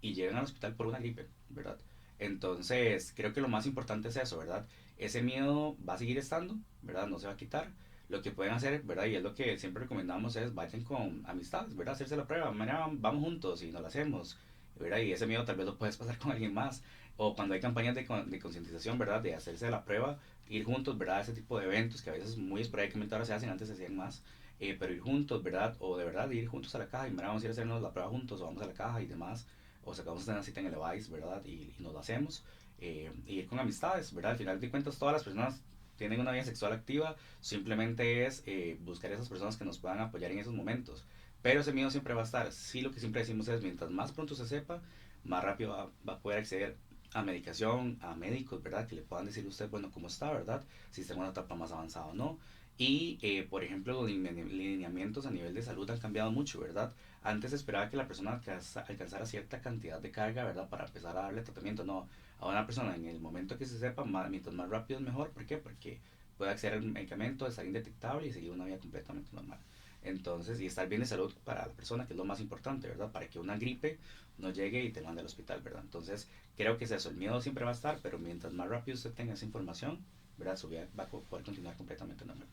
y llegan al hospital por una gripe, ¿verdad? Entonces, creo que lo más importante es eso, ¿verdad? Ese miedo va a seguir estando, ¿verdad? No se va a quitar. Lo que pueden hacer, ¿verdad? Y es lo que siempre recomendamos es vayan con amistades, ¿verdad? Hacerse la prueba. Mira, vamos juntos y nos la hacemos, ¿verdad? Y ese miedo tal vez lo puedes pasar con alguien más. O cuando hay campañas de concientización, ¿verdad? De hacerse la prueba, ir juntos, ¿verdad? Ese tipo de eventos que a veces muy esporádicamente ahora se hacen, antes se hacían más. Pero ir juntos, ¿verdad? O de verdad ir juntos a la caja y mira, vamos a ir a hacernos la prueba juntos o vamos a la caja y demás o sacamos una cita en el Levi's, ¿verdad? Y nos lo hacemos. Y ir con amistades, ¿verdad? Al final de cuentas, todas las personas tienen una vida sexual activa, simplemente es buscar esas personas que nos puedan apoyar en esos momentos. Pero ese miedo siempre va a estar. Sí, lo que siempre decimos es, mientras más pronto se sepa, más rápido va a poder acceder a medicación, a médicos, ¿verdad? Que le puedan decir a usted, bueno, cómo está, ¿verdad? Si está en una etapa más avanzada o no. Y, por ejemplo, los lineamientos a nivel de salud han cambiado mucho, ¿verdad? Antes se esperaba que la persona alcanzara cierta cantidad de carga, ¿verdad? Para empezar a darle tratamiento. No, a una persona en el momento que se sepa, mientras más rápido es mejor. ¿Por qué? Porque puede acceder al medicamento, estar indetectable y seguir una vida completamente normal. Entonces, y estar bien de salud para la persona, que es lo más importante, ¿verdad? Para que una gripe no llegue y te mande al hospital, ¿verdad? Entonces, creo que es eso. El miedo siempre va a estar, pero mientras más rápido usted tenga esa información, ¿verdad? Su vida va a poder continuar completamente normal.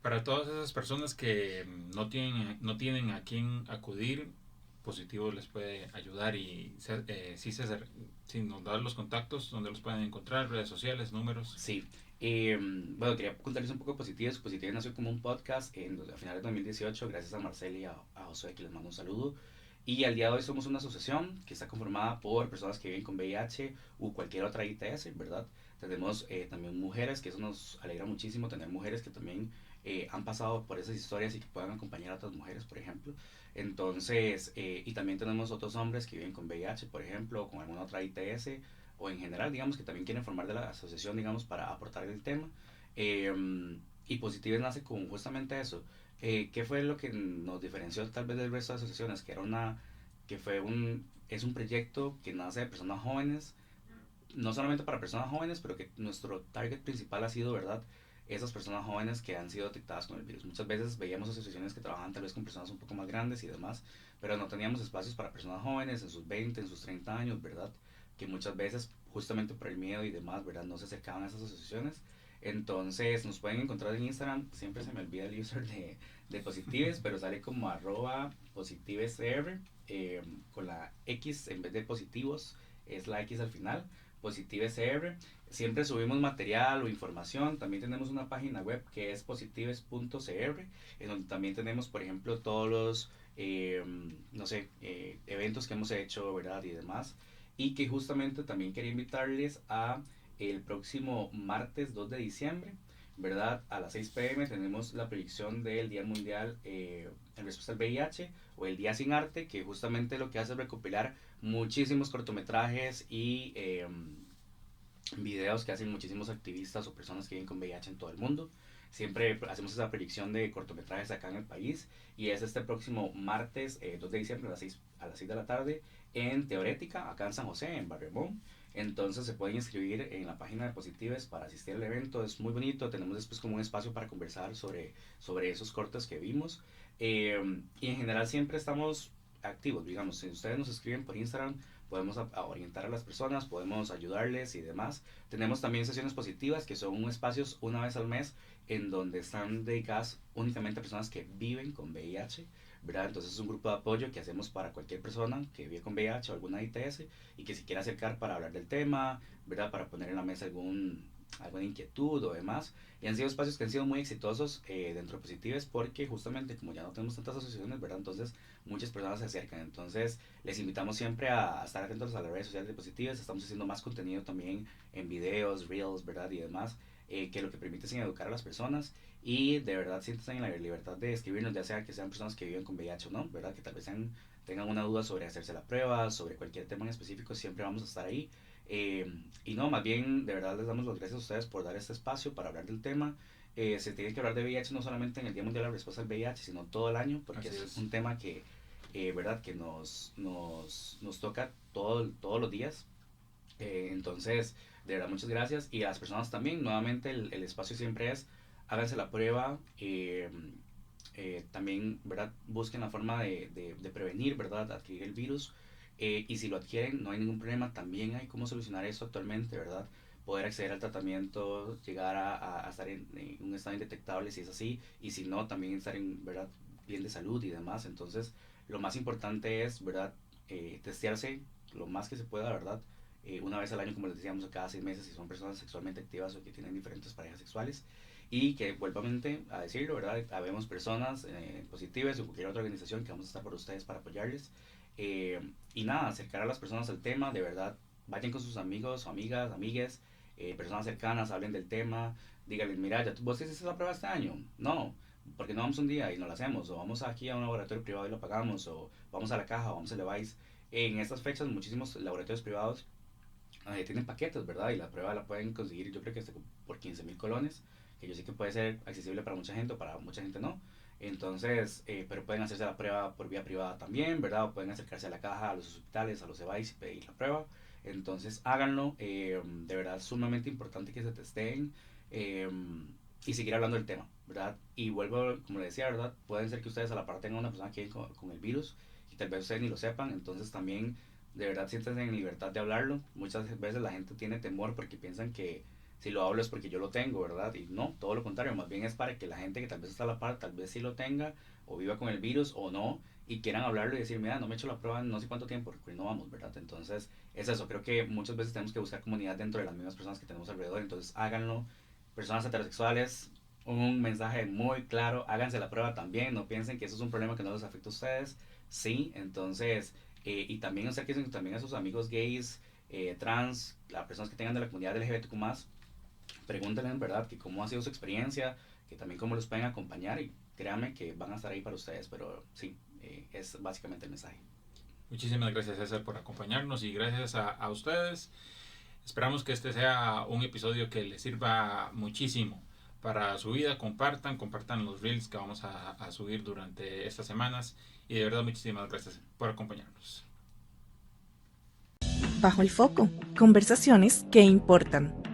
Para todas esas personas que no tienen a quién acudir, Positivo les puede ayudar y si nos da los contactos donde los pueden encontrar, redes sociales, números. Sí, bueno, quería contarles un poco de Positives. Positives nació como un podcast a finales de 2018, gracias a Marcel y a Josué, que les mando un saludo. Y al día de hoy somos una asociación que está conformada por personas que viven con VIH u cualquier otra ITS, ¿verdad? Tenemos también mujeres, que eso nos alegra muchísimo, tener mujeres que también han pasado por esas historias y que puedan acompañar a otras mujeres, por ejemplo. Entonces, y también tenemos otros hombres que viven con VIH, por ejemplo, o con alguna otra ITS o en general, digamos, que también quieren formar de la asociación, digamos, para aportar el tema. Eh, y Positives nace con justamente eso. ¿Qué fue lo que nos diferenció tal vez del resto de asociaciones? Es un proyecto que nace de personas jóvenes, no solamente para personas jóvenes, pero que nuestro target principal ha sido, ¿verdad? Esas personas jóvenes que han sido detectadas con el virus. Muchas veces veíamos asociaciones que trabajaban tal vez con personas un poco más grandes y demás, pero no teníamos espacios para personas jóvenes en sus 20, en sus 30 años, ¿verdad? Que muchas veces, justamente por el miedo y demás, ¿verdad? No se acercaban a esas asociaciones. Entonces nos pueden encontrar en Instagram, siempre se me olvida el user de Positives, pero sale como arroba positivesr, con la X en vez de positivos, es la X al final, Positives.cr. Siempre subimos material o información. También tenemos una página web que es positives.cr, en donde también tenemos, por ejemplo, todos los, no sé, eventos que hemos hecho, ¿verdad? Y demás. Y que justamente también quería invitarles a el próximo martes 2 de diciembre, ¿verdad? A las 6 p.m. tenemos la proyección del Día Mundial en respuesta al VIH o el Día Sin Arte, que justamente lo que hace es recopilar muchísimos cortometrajes y videos que hacen muchísimos activistas o personas que viven con VIH en todo el mundo. Siempre hacemos esa proyección de cortometrajes acá en el país y es este próximo martes 2 de diciembre a las 6 de la tarde en Teorética, acá en San José, en Barremón. Entonces se pueden inscribir en la página de Positives para asistir al evento, es muy bonito, tenemos después como un espacio para conversar sobre esos cortes que vimos y en general siempre estamos activos, digamos, si ustedes nos escriben por Instagram podemos orientar a las personas, podemos ayudarles y demás. Tenemos también sesiones positivas que son espacios una vez al mes en donde están dedicadas únicamente a personas que viven con VIH, ¿verdad? Entonces es un grupo de apoyo que hacemos para cualquier persona que vive con VIH o alguna ITS y que se quiera acercar para hablar del tema, ¿verdad? Para poner en la mesa alguna inquietud o demás. Y han sido espacios que han sido muy exitosos dentro de Positives porque justamente como ya no tenemos tantas asociaciones, ¿verdad? Entonces muchas personas se acercan. Entonces les invitamos siempre a estar atentos a las redes sociales de Positives. Estamos haciendo más contenido también en videos, reels, ¿verdad? Y demás, que lo que permite es educar a las personas y de verdad siéntanse en la libertad de escribirnos, ya sea que sean personas que viven con VIH o no, ¿verdad? Que tal vez tengan una duda sobre hacerse la prueba, sobre cualquier tema en específico, siempre vamos a estar ahí. Y no, más bien, de verdad les damos las gracias a ustedes por dar este espacio para hablar del tema. Se tiene que hablar de VIH no solamente en el Día Mundial de la Respuesta al VIH, sino todo el año, porque es un tema que, verdad, que nos toca todos los días. Entonces, de verdad, muchas gracias. Y a las personas también, nuevamente, el espacio siempre es, háganse la prueba. También, ¿verdad? Busquen la forma de prevenir, ¿verdad? Adquirir el virus. Y si lo adquieren, no hay ningún problema. También hay cómo solucionar esto actualmente, ¿verdad? Poder acceder al tratamiento, llegar a estar en un estado indetectable si es así. Y si no, también estar en, ¿verdad? Bien de salud y demás. Entonces, lo más importante es, ¿verdad? Testearse lo más que se pueda, ¿verdad? Una vez al año, como les decíamos, cada 6 meses, si son personas sexualmente activas o que tienen diferentes parejas sexuales. Y que, vuelvamente a decirlo, ¿verdad? Habemos personas positivas o cualquier otra organización que vamos a estar por ustedes para apoyarles. Y nada, acercar a las personas al tema, de verdad, vayan con sus amigos o amigas, amigues, personas cercanas, hablen del tema, díganles, mira, ¿vos hiciste la prueba este año? No, porque no vamos un día y no la hacemos, o vamos aquí a un laboratorio privado y lo pagamos, o vamos a la caja, o vamos a Levi's. En estas fechas, muchísimos laboratorios privados tienen paquetes, ¿verdad? Y la prueba la pueden conseguir, yo creo que hasta por 15,000 colones, que yo sé que puede ser accesible para mucha gente o para mucha gente no. Entonces, pero pueden hacerse la prueba por vía privada también, ¿verdad? O pueden acercarse a la caja, a los hospitales, a los EVAIS y pedir la prueba. Entonces, háganlo. De verdad, es sumamente importante que se testeen y seguir hablando del tema, ¿verdad? Y vuelvo, como les decía, ¿verdad? Pueden ser que ustedes a la par tengan una persona que con el virus y tal vez ustedes ni lo sepan. Entonces, también, de verdad, siéntanse en libertad de hablarlo. Muchas veces la gente tiene temor porque piensan que si lo hablo es porque yo lo tengo, ¿verdad? Y no, todo lo contrario, más bien es para que la gente que tal vez está a la par, tal vez sí lo tenga, o viva con el virus, o no, y quieran hablarlo y decir, mira, no me he hecho la prueba en no sé cuánto tiempo, porque no vamos, ¿verdad? Entonces, es eso, creo que muchas veces tenemos que buscar comunidad dentro de las mismas personas que tenemos alrededor, entonces háganlo. Personas heterosexuales, un mensaje muy claro, háganse la prueba también, no piensen que eso es un problema que no les afecta a ustedes, sí, entonces, y también acérquense también a sus amigos gays, trans, las personas que tengan de la comunidad LGBTQ+, pregúntenle en verdad que cómo ha sido su experiencia, que también cómo los pueden acompañar y créanme que van a estar ahí para ustedes, pero sí, es básicamente el mensaje. Muchísimas gracias, César, por acompañarnos y gracias a ustedes. Esperamos que este sea un episodio que les sirva muchísimo para su vida. Compartan los reels que vamos a subir durante estas semanas y de verdad muchísimas gracias por acompañarnos. Bajo el foco, conversaciones que importan.